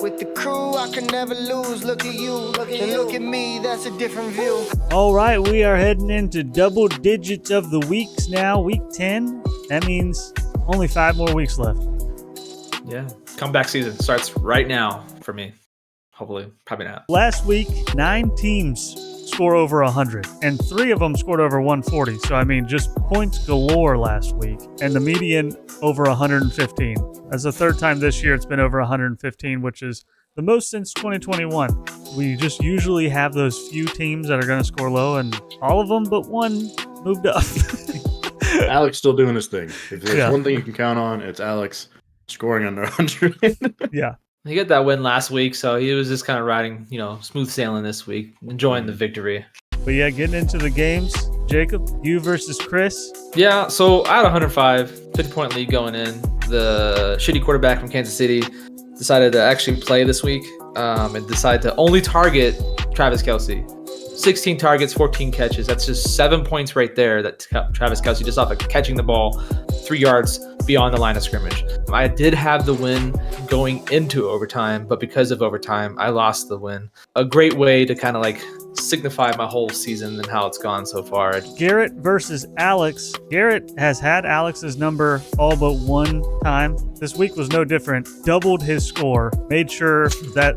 With the crew, I can never lose. Look at you, and look at me, that's a different view. All right, we are heading into double digits of the weeks now. Week 10. That means only 5 more weeks left. Yeah. Comeback season starts right now for me. Hopefully. Probably not. Last week, 9 teams score over 100, and 3 of them scored over 140. So, I mean, just points galore last week, and the median over 115. That's the third time this year it's been over 115, which is the most since 2021. We just usually have those few teams that are going to score low, and all of them but one moved up. Alex still doing his thing. If there's one thing you can count on, it's Alex scoring under 100. Yeah. He got that win last week, so he was just kind of riding, smooth sailing this week, enjoying the victory. But yeah, getting into the games, Jacob, you versus Chris. Yeah, so I had 105, 50-point lead going in. The shitty quarterback from Kansas City decided to actually play this week and decided to only target Travis Kelce. 16 targets, 14 catches. That's just 7 points right there that Travis Kelce just off of catching the ball 3 yards beyond the line of scrimmage. I did have the win going into overtime, but because of overtime, I lost the win. A great way to kind of signify my whole season and how it's gone so far. Garrett versus Alex. Garrett has had Alex's number all but one time. This week was no different. Doubled his score. Made sure that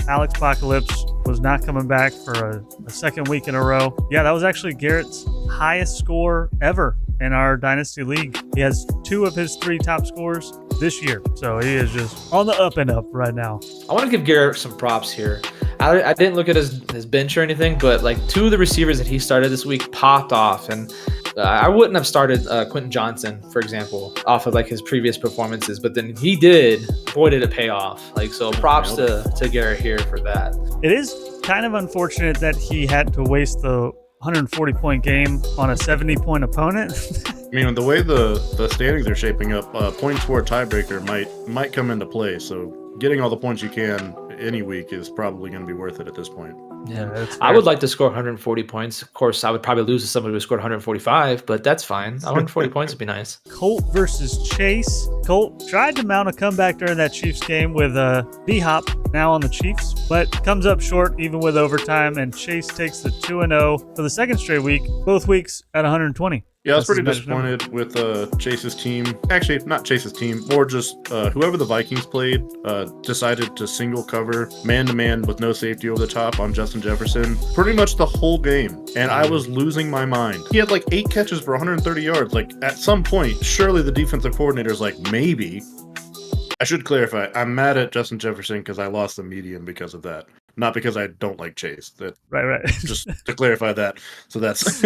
Alex Apocalypse was not coming back for a second week in a row. Yeah, that was actually Garrett's highest score ever in our Dynasty League. He has 2 of his 3 top scores this year. So he is just on the up and up right now. I want to give Garrett some props here. I didn't look at his bench or anything, but 2 of the receivers that he started this week popped off. And I wouldn't have started Quentin Johnson, for example, off of his previous performances, but then he did. Boy, did it pay off. So props to Garrett here for that. It is kind of unfortunate that he had to waste the 140-point game on a 70-point opponent. I mean, the way the standings are shaping up, points for a tiebreaker might come into play. So getting all the points you can any week is probably going to be worth it at this point. Yeah, I would like to score 140 points. Of course, I would probably lose to somebody who scored 145, but that's fine. 140 points would be nice. Colt versus Chase. Colt tried to mount a comeback during that Chiefs game with B-Hop now on the Chiefs, but comes up short even with overtime, and Chase takes the 2-0 for the second straight week, both weeks at 120. Yeah, I was pretty disappointed with Chase's team. Actually, not Chase's team, more just whoever the Vikings played decided to single cover man-to-man with no safety over the top on Justin Jefferson pretty much the whole game. And I was losing my mind. He had 8 catches for 130 yards. At some point, surely the defensive coordinator's maybe. I should clarify, I'm mad at Justin Jefferson because I lost the median because of that. Not because I don't like Chase. Right. Just to clarify that. So that's...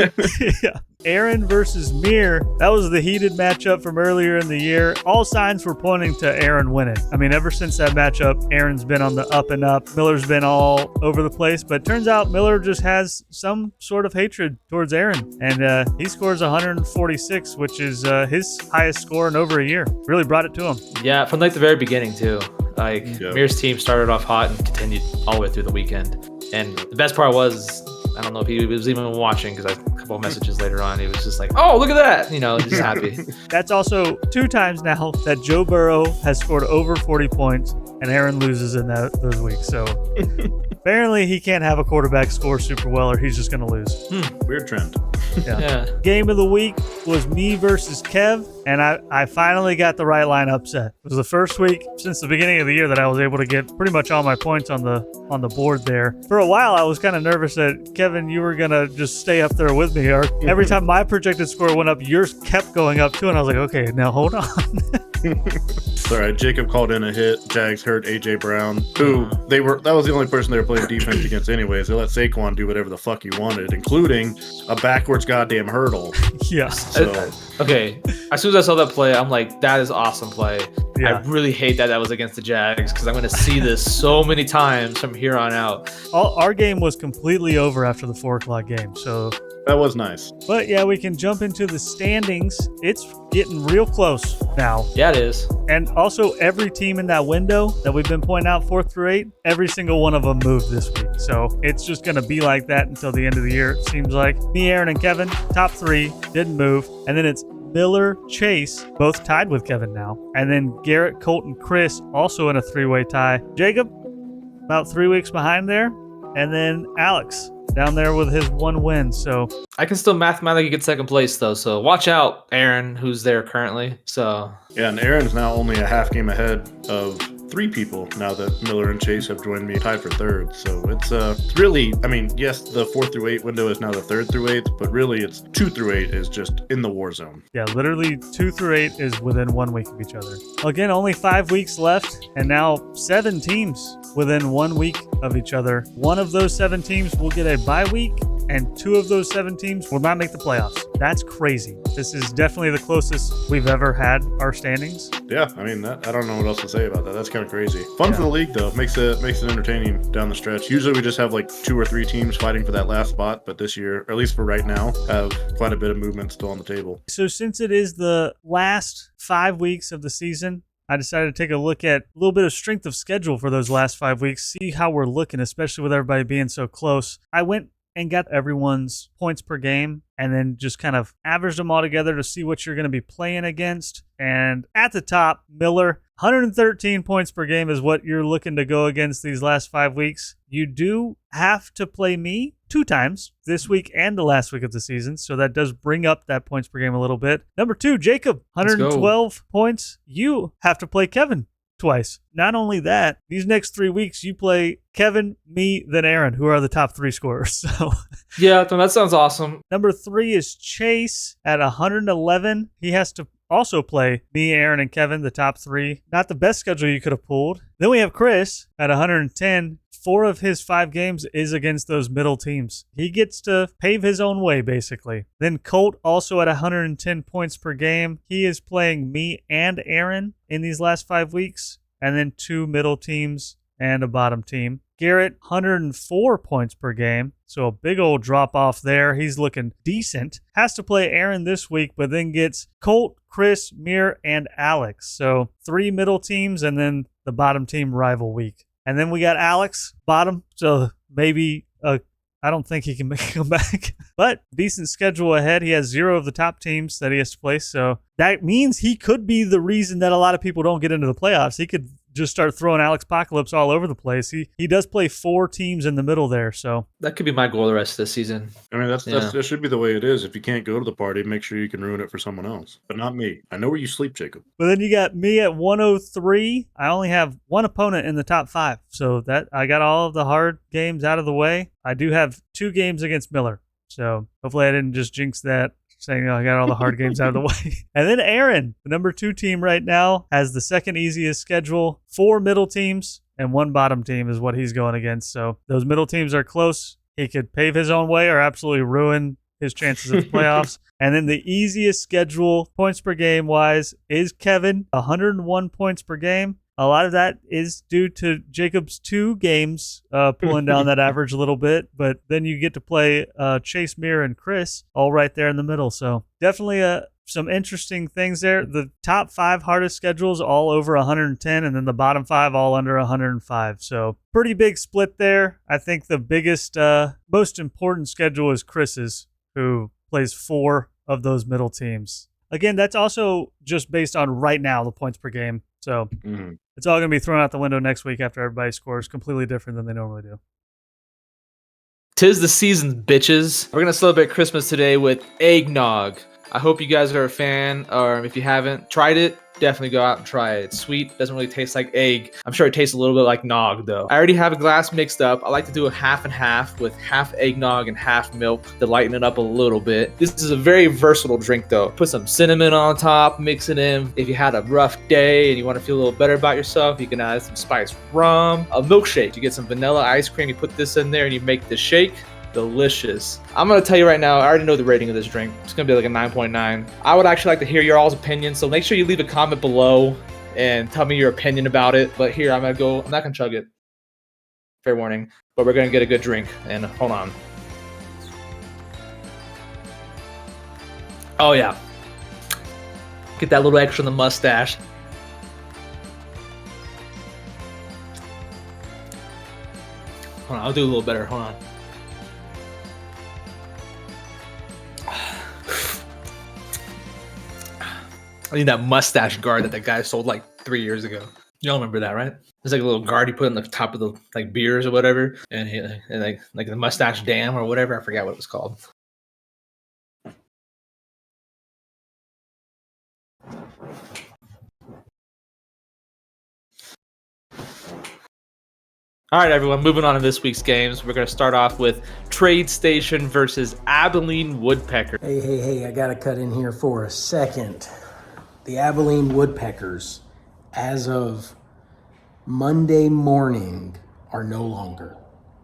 Yeah. Aaron versus Mir. That was the heated matchup from earlier in the year. All signs were pointing to Aaron winning. I mean, ever since that matchup, Aaron's been on the up and up. Miller's been all over the place. But turns out Miller just has some sort of hatred towards Aaron. And he scores 146, which is his highest score in over a year. Really brought it to him. Yeah, from the very beginning, too. Mir's team started off hot and continued all the way through the weekend. And the best part was, I don't know if he was even watching, because a couple of messages later on, he was just oh, look at that, just happy. That's also 2 times now that Joe Burrow has scored over 40 points and Aaron loses in those weeks. So apparently he can't have a quarterback score super well or he's just going to lose. Weird trend. Yeah. Game of the week was me versus Kev, and I finally got the right lineup set. It was the first week since the beginning of the year that I was able to get pretty much all my points on the board there. For a while, I was kind of nervous that, Kevin, you were going to just stay up there with me. Or every time my projected score went up, yours kept going up too, and I was like, okay, now hold on. All right, Jacob called in a hit. Jags hurt A.J. Brown, who that was the only person they were playing defense against anyways. They let Saquon do whatever the fuck he wanted, including a backwards goddamn hurdle. Yeah. So, okay, as soon as I saw that play, I'm like, that is awesome play. Yeah. I really hate that was against the Jags because I'm going to see this so many times from here on out. Our game was completely over after the 4 o'clock game, so... That was nice. But yeah, we can jump into the standings. It's getting real close now. Yeah, it is. And also, every team in that window that we've been pointing out, 4th through 8, every single one of them moved this week. So it's just going to be like that until the end of the year, it seems like. Me, Aaron, and Kevin, top 3, didn't move. And then it's Miller, Chase, both tied with Kevin now. And then Garrett, Colt, and Chris also in a 3-way tie. Jacob, about 3 weeks behind there. And then Alex down there with his 1 win. So I can still mathematically get second place though. So watch out, Aaron, who's there currently. So Yeah, and Aaron's now only a half game ahead of 3 people now that Miller and Chase have joined me, tied for 3rd. So it's really, I mean, yes, the 4th through 8 window is now the 3rd through 8th, but really it's 2 through 8 is just in the war zone. yeah, literally 2 through 8 is within 1 week of each other. Again, only 5 weeks left, and now 7 teams within 1 week of each other. One of those 7 teams will get a bye week, and 2 of those 7 teams will not make the playoffs. That's crazy. This is definitely the closest we've ever had our standings. Yeah, I mean, I don't know what else to say about that. That's kind of crazy. Fun for the league, though. Makes it entertaining down the stretch. Usually we just have like 2 or 3 teams fighting for that last spot, but this year, or at least for right now, have quite a bit of movement still on the table. So since it is the last 5 weeks of the season, I decided to take a look at a little bit of strength of schedule for those last 5 weeks, see how we're looking, especially with everybody being so close. I went and got everyone's points per game and then just kind of averaged them all together to see what you're going to be playing against. And at the top, Miller, 113 points per game is what you're looking to go against these last 5 weeks. You do have to play me 2 times this week and the last week of the season, so that does bring up that points per game a little bit. Number 2, Jacob, 112 points. You have to play Kevin twice. Not only that, these next 3 weeks you play Kevin, me, then Aaron, who are the top 3 scorers. So yeah, that sounds awesome. Number 3 is Chase at 111. He has to also play me, Aaron, and Kevin, the top 3. Not the best schedule you could have pulled. Then we have Chris at 110. 4 of his 5 games is against those middle teams. He gets to pave his own way, basically. Then Colt also at 110 points per game. He is playing me and Aaron in these last 5 weeks. And then 2 middle teams and a bottom team. Garrett, 104 points per game. So a big old drop off there. He's looking decent. Has to play Aaron this week, but then gets Colt, Chris, Mir, and Alex. So 3 middle teams and then the bottom team rival week. And then we got Alex, bottom. So maybe, I don't think he can make a comeback. But decent schedule ahead. He has 0 of the top teams that he has to play. So that means he could be the reason that a lot of people don't get into the playoffs. He could just start throwing Alex Apocalypse all over the place. He does play 4 teams in the middle there, so that could be my goal the rest of the season. I mean, that should be the way it is. If you can't go to the party, make sure you can ruin it for someone else, but not me. I know where you sleep, Jacob. But then you got me at 103. I only have 1 opponent in the top 5, so that I got all of the hard games out of the way. I do have 2 games against Miller, so hopefully I didn't just jinx that, saying I got all the hard games out of the way. And then Aaron, the number 2 team right now, has the second easiest schedule. 4 middle teams and 1 bottom team is what he's going against. So those middle teams are close. He could pave his own way or absolutely ruin his chances of the playoffs. And then the easiest schedule, points per game wise, is Kevin, 101 points per game. A lot of that is due to Jacob's 2 games pulling down that average a little bit, but then you get to play Chase, Mir, and Chris all right there in the middle. So definitely some interesting things there. The top 5 hardest schedules all over 110, and then the bottom 5 all under 105. So pretty big split there. I think the biggest, most important schedule is Chris's, who plays 4 of those middle teams. Again, that's also just based on right now, the points per game. So it's all going to be thrown out the window next week after everybody scores completely different than they normally do. 'Tis the season, bitches. We're going to celebrate Christmas today with eggnog. I hope you guys are a fan, or if you haven't tried it, definitely go out and try it. It's sweet, doesn't really taste like egg. I'm sure it tastes a little bit like nog though. I already have a glass mixed up. I like to do a half and half with half eggnog and half milk to lighten it up a little bit. This is a very versatile drink though. Put some cinnamon on top, mix it in. If you had a rough day and you want to feel a little better about yourself, you can add some spiced rum. A milkshake, you get some vanilla ice cream, you put this in there and you make the shake. Delicious. I'm gonna tell you right now, I already know the rating of this drink. It's gonna be like a 9.9. I would actually like to hear your all's opinion, so make sure you leave a comment below and tell me your opinion about it. But here, I'm not gonna chug it. Fair warning. But we're gonna get a good drink. And hold on. Oh yeah. Get that little extra in the mustache. Hold on, I'll do a little better. Hold on. I need that mustache guard that guy sold like 3 years ago. You all remember that, right? There's like a little guard he put on the top of the like beers or whatever, and like the mustache dam or whatever. I forgot what it was called. All right, everyone, moving on to this week's games. We're going to start off with Trade Station versus Abilene Woodpecker. Hey, I got to cut in here for a second. The Abilene Woodpeckers, as of Monday morning, are no longer.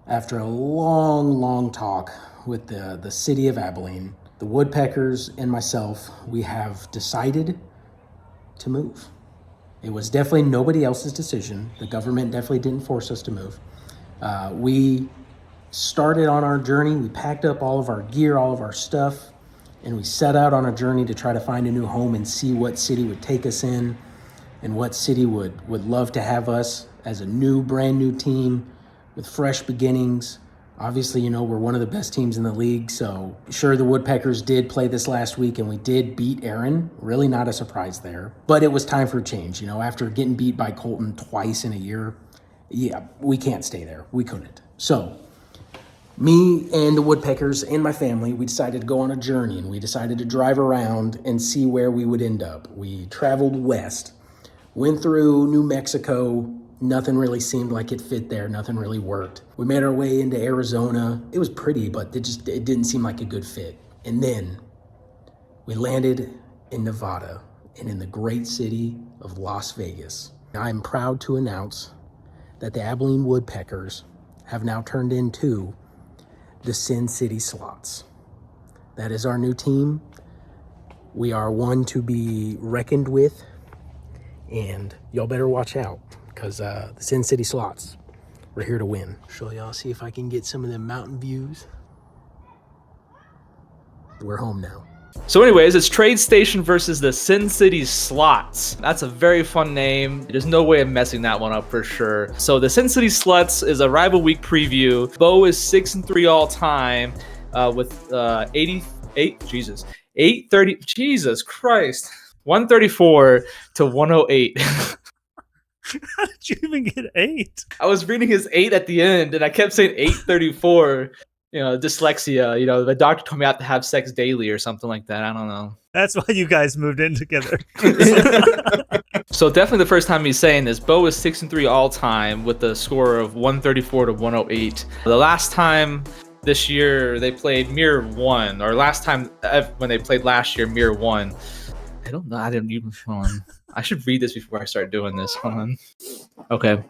After a long talk with the city of Abilene, the Woodpeckers and myself, we have decided to move. It was definitely nobody else's decision. The government definitely didn't force us to move. We started on our journey. We packed up all of our gear, all of our stuff, and we set out on a journey to try to find a new home and see what city would take us in and what city would love to have us as a brand new team with fresh beginnings. Obviously, you know, we're one of the best teams in the league, so sure, the Woodpeckers did play this last week, and we did beat Aaron. Really not a surprise there. But it was time for a change, you know, after getting beat by Colton twice in a year. Yeah, we can't stay there. We couldn't. So, me and the Woodpeckers and my family, we decided to go on a journey, and we decided to drive around and see where we would end up. We traveled west, went through New Mexico. Nothing really seemed like it fit there. Nothing really worked. We made our way into Arizona. It was pretty, but it didn't seem like a good fit. And then we landed in Nevada and in the great city of Las Vegas. I'm proud to announce that the Abilene Woodpeckers have now turned into the Sin City Slots. That is our new team. We are one to be reckoned with, and y'all better watch out. Because the Sin City Slots, we're here to win. Show y'all, see if I can get some of them mountain views. We're home now. So anyways, it's Trade Station versus the Sin City Slots. That's a very fun name. There's no way of messing that one up for sure. So the Sin City Sluts is a rival week preview. Bo is 6-3 all time with 830, Jesus Christ, 134 to 108. How did you even get 8? I was reading his 8 at the end, and I kept saying 834. You know, dyslexia. You know, the doctor told me I have to have sex daily or something like that. I don't know. That's why you guys moved in together. So definitely the first time he's saying this. Bo is 6-3 all time with a score of 134 to 108. The last time this year they played, Mirror won. Or last time when they played last year, Mirror won. I don't know. I didn't even. I should read this before I start doing this. Hold on. Okay.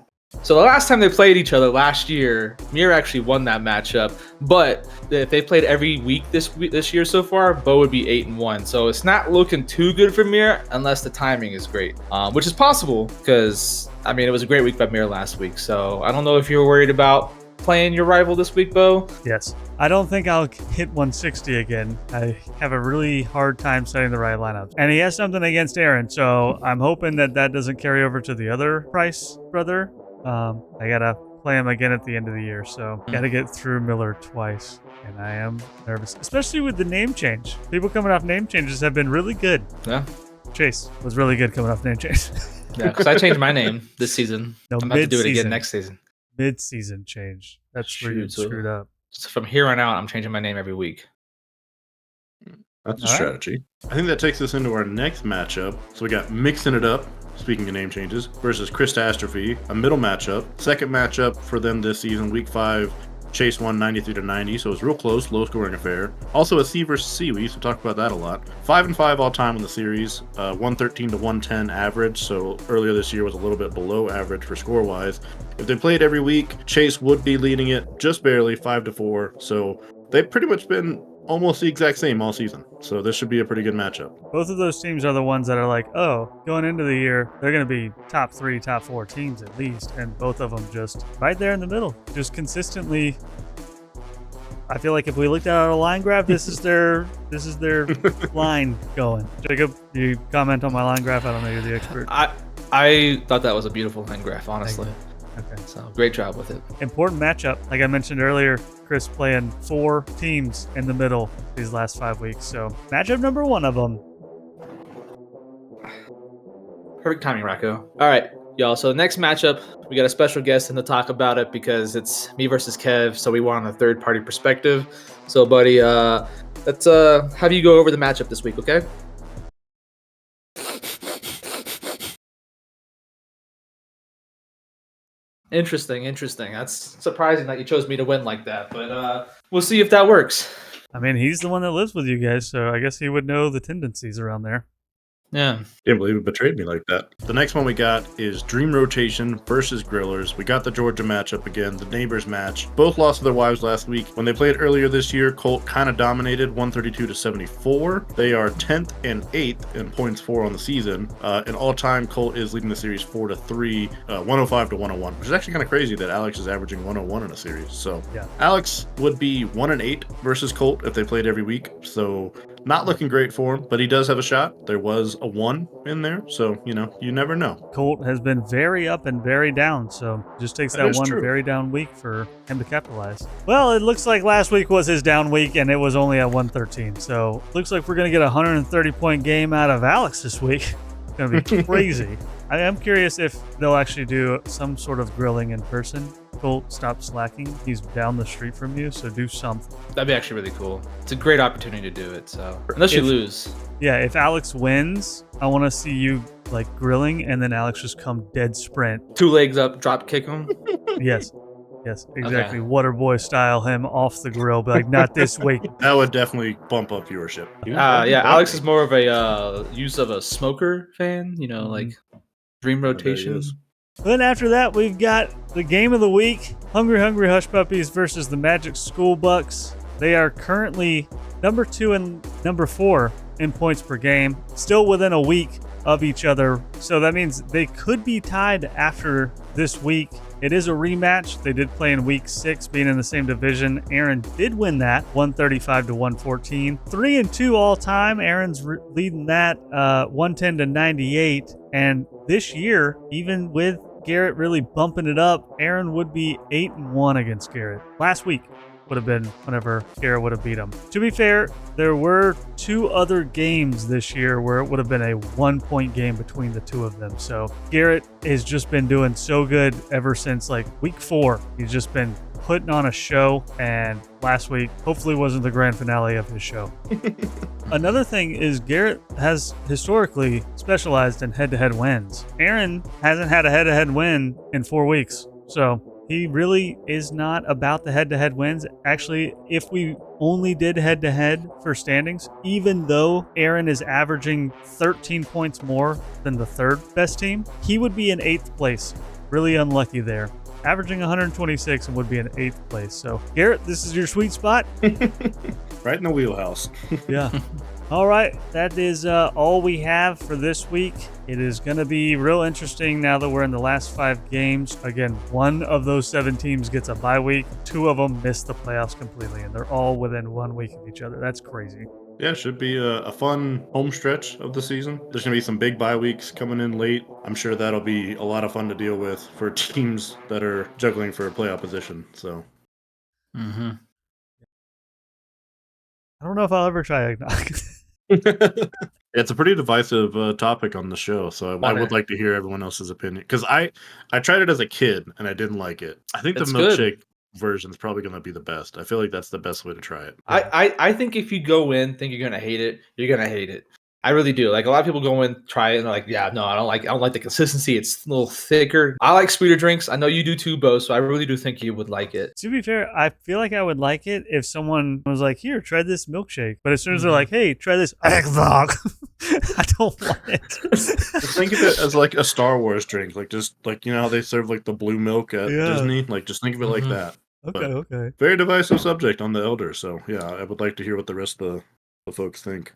So the last time they played each other last year, Mir actually won that matchup. But if they played every week this year so far, Bo would be 8-1. So it's not looking too good for Mir unless the timing is great, which is possible because I mean it was a great week by Mir last week. So I don't know if you're worried about playing your rival this week, Bo. Yes. I don't think I'll hit 160 again. I have a really hard time setting the right lineup. And he has something against Aaron, so I'm hoping that doesn't carry over to the other Price brother. I gotta play him again at the end of the year, so gotta get through Miller twice. And I am nervous, especially with the name change. People coming off name changes have been really good. Yeah. Chase was really good coming off name change. Yeah, because I changed my name this season. No, I'm about to do it again next season. Mid-season change. That's where you screwed up. So from here on out, I'm changing my name every week. That's a strategy. I think that takes us into our next matchup. So we got Mixing It Up, speaking of name changes, versus Christastrophe, a middle matchup. Second matchup for them this season, week 5. Chase won 93-90, so it was real close, low-scoring affair. Also a C versus C, we used to talk about that a lot. 5-5 all-time in the series, 113 to 110 average, so earlier this year was a little bit below average for score-wise. If they played every week, Chase would be leading it just barely, 5-4, so they've pretty much been almost the exact same all season. So this should be a pretty good matchup. Both of those teams are the ones that are like, oh, going into the year, they're going to be top 3, top 4 teams at least. And both of them just right there in the middle, just consistently. I feel like if we looked at our line graph, this is their line going. Jacob, you comment on my line graph? I don't know, you're the expert. I thought that was a beautiful line graph, honestly. Okay. So great job with it. Important matchup. Like I mentioned earlier, Chris playing 4 teams in the middle these last 5 weeks. So matchup number 1 of them. Perfect timing, Rocco. All right. Y'all, so the next matchup, we got a special guest in to talk about it because it's me versus Kev, so we want a third party perspective. So, buddy, let's have you go over the matchup this week, okay? Interesting. That's surprising that you chose me to win like that, but we'll see if that works. I mean, he's the one that lives with you guys, so I guess he would know the tendencies around there. Yeah. Can't believe it betrayed me like that. The next one we got is Dream Rotation versus Grillers. We got the Georgia matchup again, the neighbors match. Both lost to their wives last week. When they played earlier this year, Colt kind of dominated 132 to 74. They are 10th and 8th in points for on the season. In all time, Colt is leading the series 4 to 3, 105 to 101, which is actually kind of crazy that Alex is averaging 101 in a series. So yeah. Alex would be 1 and 8 versus Colt if they played every week. So not looking great for him, but he does have a shot. There was a 1 in there, so you never know. Colt has been very up and very down, so just takes that one true. very down week for him to capitalize. Well, it looks like last week was his down week, and it was only at 113. So looks like we're gonna get a 130-point game out of Alex this week. It's gonna be crazy. I am curious if they'll actually do some sort of grilling in person. Colt, stop slacking. He's down the street from you, so do something. That'd be actually really cool. It's a great opportunity to do it, so unless you lose. Yeah, if Alex wins, I want to see you like grilling, and then Alex just come dead sprint. 2 legs up, drop kick him. Yes, exactly. Okay. Waterboy style him off the grill, but like not this week. That would definitely bump up viewership. Yeah, Alex is more of a use of a smoker fan, like Dream Rotation. Then after that, we've got the game of the week, Hungry Hush Puppies versus the Magic School Bucks. They are currently number 2 and number 4 in points per game, still within a week of each other. So that means they could be tied after this week. It is a rematch. They did play in week 6, being in the same division. Aaron did win that, 135 to 114. 3-2 all time. Aaron's leading that 110 to 98. And this year, even with Garrett really bumping it up, Aaron would be 8-1 against Garrett. Last week would have been whenever Garrett would have beat him. To be fair, there were 2 other games this year where it would have been a 1-point game between the 2 of them. So Garrett has just been doing so good ever since like week 4. He's just been putting on a show, and last week hopefully wasn't the grand finale of his show. Another thing is Garrett has historically specialized in head-to-head wins. Aaron hasn't had a head-to-head win in 4 weeks, so he really is not about the head-to-head wins. Actually, if we only did head-to-head for standings, even though Aaron is averaging 13 points more than the 3rd best team, he would be in 8th place. Really unlucky there. Averaging 126 and would be in 8th place. So, Garrett, this is your sweet spot. Right in the wheelhouse. Yeah. All right. That is all we have for this week. It is going to be real interesting now that we're in the last 5 games. Again, one of those 7 teams gets a bye week. 2 of them miss the playoffs completely, and they're all within 1 week of each other. That's crazy. Yeah, should be a fun home stretch of the season. There's going to be some big bye weeks coming in late. I'm sure that'll be a lot of fun to deal with for teams that are juggling for a playoff position. So, I don't know if I'll ever try eggnog. It's a pretty divisive topic on the show, so I would like to hear everyone else's opinion. Because I tried it as a kid, and I didn't like it. I think the milkshake version is probably going to be the best. I feel like that's the best way to try it. I think if you go in think you're gonna hate it, you're gonna hate it. I really do. Like a lot of people go in, try it, and they're like, "Yeah, no, I don't like the consistency. It's a little thicker." I like sweeter drinks. I know you do too, Bo. So I really do think you would like it. To be fair, I feel like I would like it if someone was like, "Here, try this milkshake." But as soon as they're like, "Hey, try this eggnog," I don't want it. Just think of it as like a Star Wars drink, like just like how they serve like the blue milk at Disney. Like just think of it like that. Okay. Very divisive subject on the Elder. So yeah, I would like to hear what the rest of the folks think.